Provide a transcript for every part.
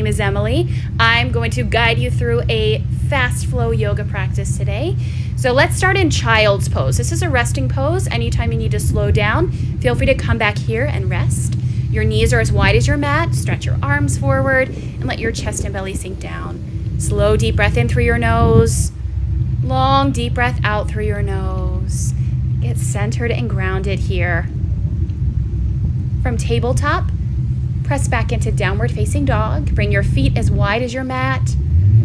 name is Emily. I'm going to guide you through a fast flow yoga practice today. So let's start in child's pose. This is a resting pose. Anytime you need to slow down, feel free to come back here and rest. Your knees are as wide as your mat. Stretch your arms forward and let your chest and belly sink down. Slow, deep breath in through your nose. Long, deep breath out through your nose. Get centered and grounded here. From tabletop, press back into downward facing dog. Bring your feet as wide as your mat.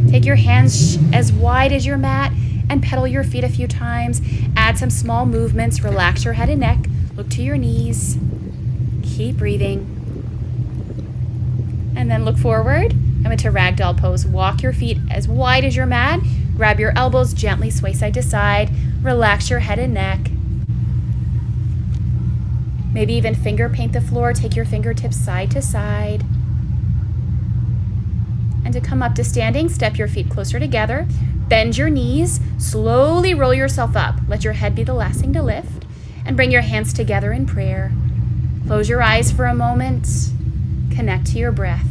Take your hands as wide as your mat and pedal your feet a few times. Add some small movements. Relax your head and neck. Look to your knees. Keep breathing. And then look forward. I'm into ragdoll pose. Walk your feet as wide as your mat. Grab your elbows, gently sway side to side. Relax your head and neck. Maybe even finger paint the floor. Take your fingertips side to side. And to come up to standing, step your feet closer together. Bend your knees. Slowly roll yourself up. Let your head be the last thing to lift. And bring your hands together in prayer. Close your eyes for a moment. Connect to your breath.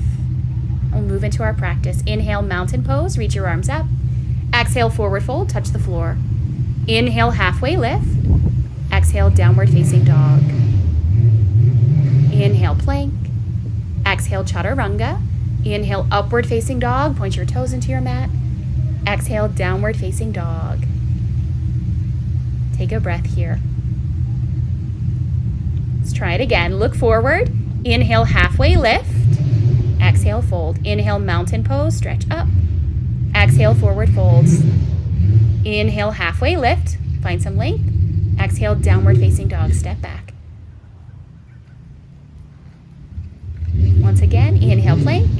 We'll move into our practice. Inhale, mountain pose. Reach your arms up. Exhale, forward fold. Touch the floor. Inhale, halfway lift. Exhale, downward facing dog. Inhale, plank. Exhale, chaturanga. Inhale, upward facing dog. Point your toes into your mat. Exhale, downward facing dog. Take a breath here. Let's try it again. Look forward. Inhale, halfway lift. Exhale, fold. Inhale, mountain pose. Stretch up. Exhale, forward folds. Inhale, halfway lift. Find some length. Exhale, downward facing dog. Step back. Once again, inhale, plank.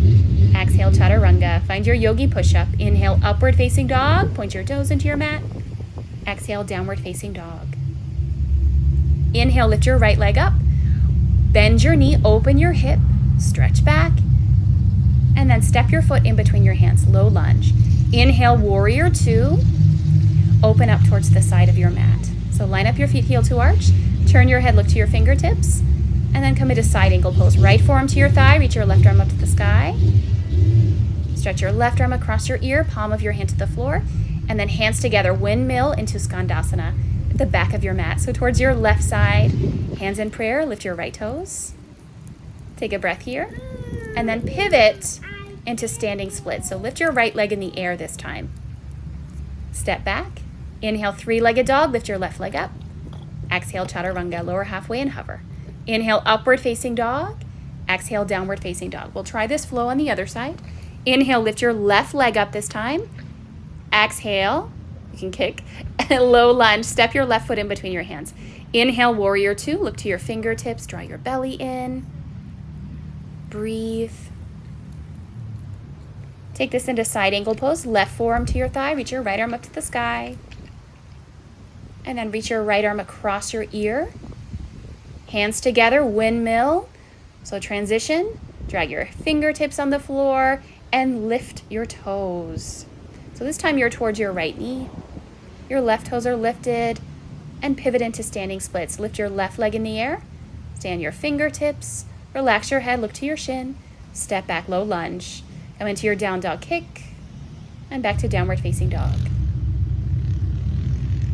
Exhale, chaturanga. Find your yogi push-up. Inhale, upward facing dog. Point your toes into your mat. Exhale, downward facing dog. Inhale, lift your right leg up. Bend your knee, open your hip, stretch back. And then step your foot in between your hands, low lunge. Inhale, warrior two. Open up towards the side of your mat. So line up your feet heel to arch. Turn your head, look to your fingertips. And then come into side angle pose. Right forearm to your thigh, reach your left arm up to the sky. Stretch your left arm across your ear, palm of your hand to the floor. And then hands together, windmill into Skandasana at the back of your mat. So towards your left side, hands in prayer, lift your right toes. Take a breath here. And then pivot into standing split. So lift your right leg in the air this time. Step back. Inhale, three-legged dog. Lift your left leg up. Exhale, chaturanga. Lower halfway and hover. Inhale, upward facing dog. Exhale, downward facing dog. We'll try this flow on the other side. Inhale, lift your left leg up this time. Exhale, you can kick. Low lunge. Step your left foot in between your hands. Inhale, warrior two. Look to your fingertips. Draw your belly in. Breathe. Take this into side angle pose. Left forearm to your thigh. Reach your right arm up to the sky. And then reach your right arm across your ear. Hands together, windmill. So transition. Drag your fingertips on the floor and lift your toes. So this time you're towards your right knee. Your left toes are lifted. And pivot into standing splits. Lift your left leg in the air. Stand your fingertips. Relax your head, look to your shin. Step back, low lunge. Come into your down dog kick. And back to downward facing dog.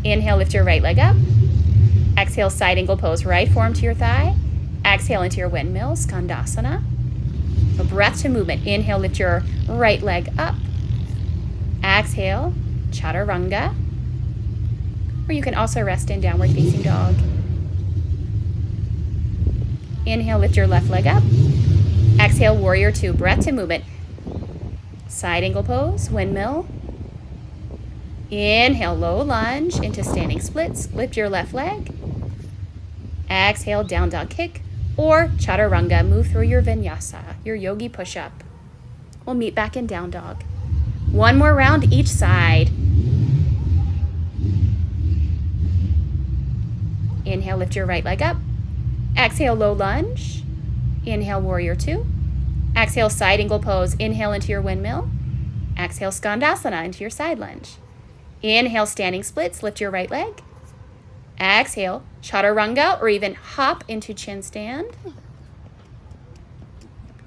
Inhale, lift your right leg up. Exhale, side angle pose, right forearm to your thigh. Exhale into your windmill, Skandasana. A breath to movement. Inhale, lift your right leg up. Exhale, chaturanga. Or you can also rest in downward facing dog. Inhale, lift your left leg up. Exhale, warrior two. Breath to movement. Side angle pose, windmill. Inhale, low lunge into standing splits. Lift your left leg. Exhale, down dog kick. Or chaturanga. Move through your vinyasa, your yogi push-up. We'll meet back in down dog. One more round each side. Inhale, lift your right leg up. Exhale, low lunge. Inhale, warrior two. Exhale, side angle pose. Inhale into your windmill. Exhale, Skandasana into your side lunge. Inhale, standing splits. Lift your right leg. Exhale, chaturanga or even hop into chin stand.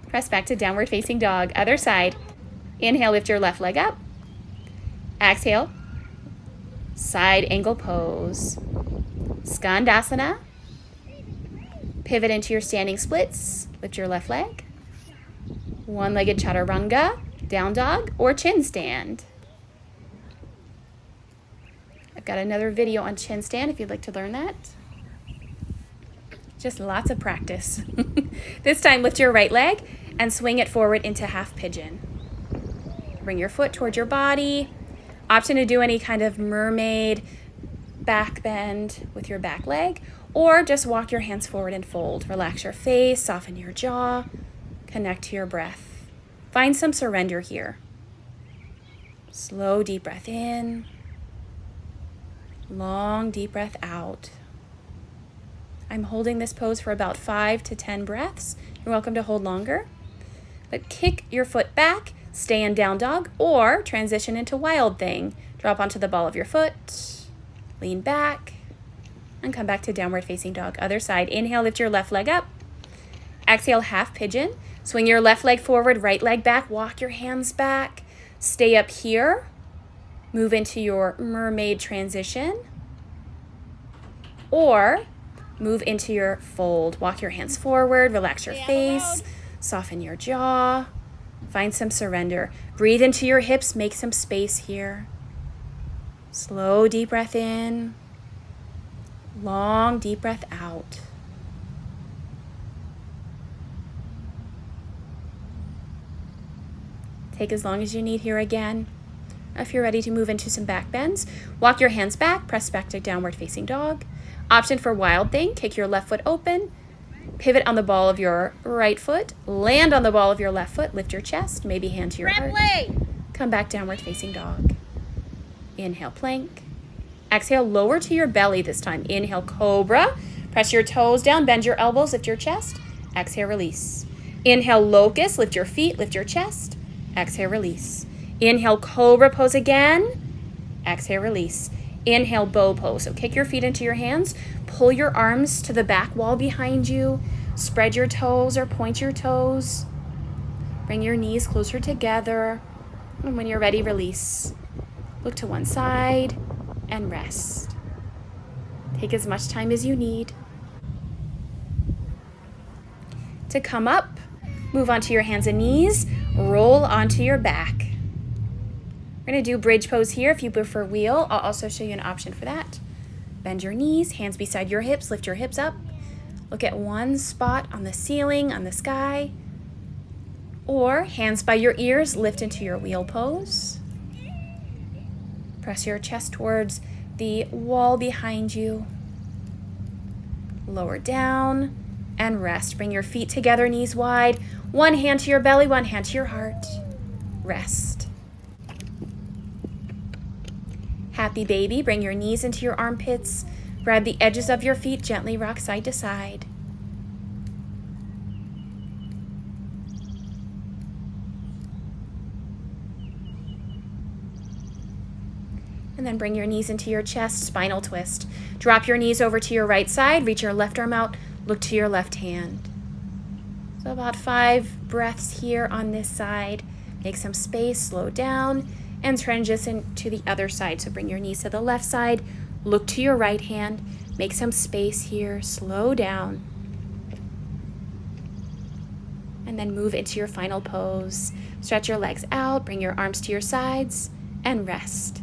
Press back to downward facing dog. Other side. Inhale, lift your left leg up. Exhale, side angle pose. Skandasana. Pivot into your standing splits. Lift your left leg. One-legged chaturanga, down dog, or chin stand. I've got another video on chin stand if you'd like to learn that. Just lots of practice. This time, lift your right leg and swing it forward into half pigeon. Bring your foot towards your body. Option to do any kind of mermaid back bend with your back leg, or just walk your hands forward and fold. Relax your face, soften your jaw, connect to your breath. Find some surrender here. Slow, deep breath in. Long, deep breath out. I'm holding this pose for about 5 to 10 breaths. You're welcome to hold longer. But kick your foot back, stay in down dog, or transition into wild thing. Drop onto the ball of your foot, lean back, and come back to downward facing dog. Other side. Inhale, lift your left leg up. Exhale, half pigeon. Swing your left leg forward, right leg back. Walk your hands back. Stay up here. Move into your mermaid transition. Or move into your fold. Walk your hands forward, relax your face, soften your jaw. Find some surrender. Breathe into your hips, make some space here. Slow, deep breath in. Long, deep breath out. Take as long as you need here again. If you're ready to move into some back bends, walk your hands back, press back to downward facing dog. Option for wild thing, kick your left foot open, pivot on the ball of your right foot, land on the ball of your left foot, lift your chest, maybe hand to your heart. Come back downward facing dog. Inhale, plank. Exhale, lower to your belly this time. Inhale, cobra. Press your toes down, bend your elbows, lift your chest. Exhale, release. Inhale, locust, lift your feet, lift your chest. Exhale, release. Inhale, cobra pose again. Exhale, release. Inhale, bow pose. So kick your feet into your hands. Pull your arms to the back wall behind you. Spread your toes or point your toes. Bring your knees closer together. And when you're ready, release. Look to one side and rest. Take as much time as you need. To come up, move onto your hands and knees. Roll onto your back. We're going to do bridge pose here. If you prefer wheel, I'll also show you an option for that. Bend your knees, hands beside your hips, lift your hips up. Look at one spot on the ceiling, on the sky. Or hands by your ears, lift into your wheel pose. Press your chest towards the wall behind you. Lower down and rest. Bring your feet together, knees wide. One hand to your belly, one hand to your heart. Rest. Happy baby, bring your knees into your armpits. Grab the edges of your feet, gently rock side to side. And then bring your knees into your chest, spinal twist. Drop your knees over to your right side, reach your left arm out, look to your left hand. So about 5 breaths here on this side. Make some space, slow down, and transition to the other side. So bring your knees to the left side, look to your right hand, make some space here, slow down. And then move into your final pose. Stretch your legs out, bring your arms to your sides, and rest.